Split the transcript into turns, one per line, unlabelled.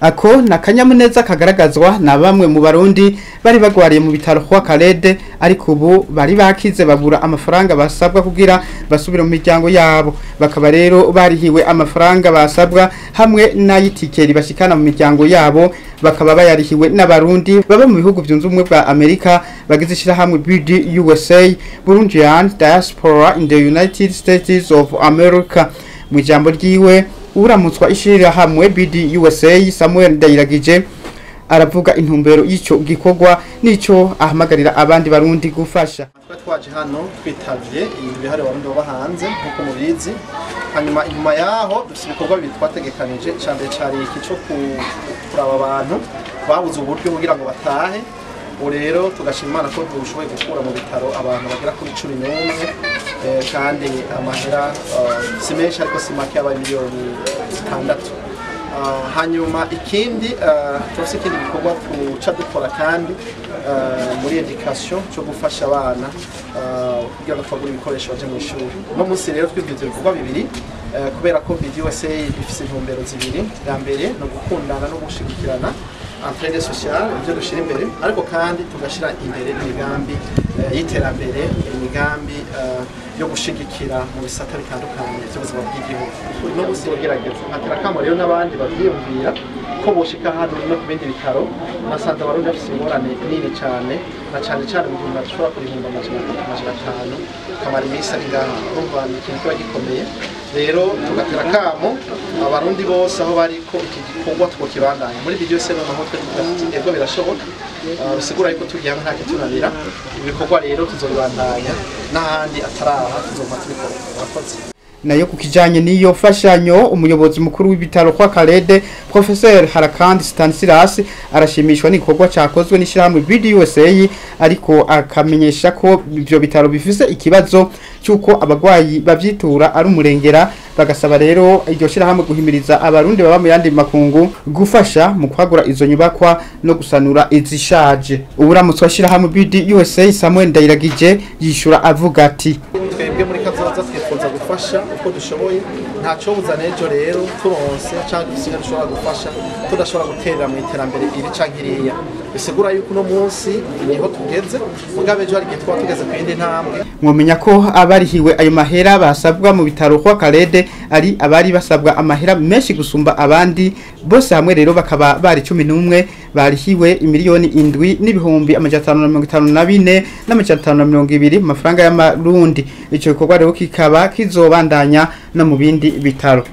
Ako na kanyamuneza kagaragazwa na bamwe mu barundi bari bagwariye mu bitaro kwa Kalede ariko ubu bari bakize babura amafaranga basabwa kugira basubire mu miryango yabo, bakaba rero barihiwe amafaranga basabwa hamwe n'ayitikeri bashikana mu miryango yabo, bakaba bayarihiwe n'abarundi baba mu bihugu byunze ubumwe bwa Amerika bagize ishirahamwe BD USA Burundian Diaspora in the United States of America. Mu ijambo ryiwe uramutswa ishirahamwe BD USA Samuel Ndayiragije aravuga intumbero y'ico gikorwa nico ahamagarira abandi barundi gufasha.
Twaje hano twitavye ibihare barundi baba hanze nkuko mubizi, hanyuma inyuma yaho dufite ibikorwa bibiri twategekanije. Cyambere cari iki cyo kuraba abantu babuze uburyo kugira ngo batahe, rero tugashima Imana ko dushoboye gukura mu bitaro abantu bagera kuri 11 kandi amahera si menshi ariko si make aba miliyoni 6. Hanyuma ikindi tufite ikindi bikorwa tuca dukora kandi muri education cyo gufasha abana kugira ngo twagure ibikoresho baje mu ishuri. No munsi rero twibwize ibikorwa bibiri kubera ko BD USA ifise intumbero zibiri. Ya mbere no gukundana no gushigikirana entraide sociale ibyo dushira imbere, ariko kandi tugashira imbere imigambi y'iterambere, imigambi yo gushigikira mu bisata bitandukanye by'ubuzima bw'igihugu. No gusi bagerageza atera kamo rero n'abandi bavyiyumvira ko boshika hano no ku bindi bitaro nasanze abarundi bafise ingorane nini cyane, na cyane cyane mu gihe bashobora kurihimba amajana 5 kamara imisi ari ngaha, urumva ni ikintu kiba gikomeye. Rero tugatera kamo abarundi bose aho bari ko iki gikorwa twokibandanya muri video se no mahotwe ego birashoboka, bisigura yuko tugiye nta kitunanira ibikorwa rero tuzobandanya n'ahandi ataraha tuzoma tubikora. Abakozi
nayo kukijanye niyo fashanyo umuyobozi mukuru w'ibitaro kwa Kalede Professor Harakandi Stanislas arashimishwa n'ikorwa cyakozwe n'ishirahamwe BD USA, ariko akamenyesha ko ivyo bitaro bifise ikibazo cyuko abagwayi bavyitura ari umurengera, bagasaba rero iryo shirahamwe guhimiriza abarundi baba mu yandi makungu gufasha mu kwagura izo nyubakwa no gusanura izishaje. Uburamutswa shirahamwe BD USA Samuel Ndayiragije yishura avuga ati
twebwe muri kazoza twifuza gufasha uko dushoboye, ntaco buzana ejo rero turonse cyangwa dusiga dushobora gufasha tudashobora guterera mu iterambere iri cankiriya. Bisigura yuko no munsi niho tugeze, mugabe ejo ari gitwa tugeze ku yindi ntambwe.
Mwomenya ko abarihiwe ayo mahera basabwa mu bitaro kwa Kalede ari abari basabwa amahera menshi gusumba abandi bose, hamwe rero bakaba bari 11 barihiwe imiliyoni 7 n'ibihumbi 554 n'amajana mu mafaranga y'amarundi. Ico gikorwa rero kikaba kizobandanya no mu bindi bitaro.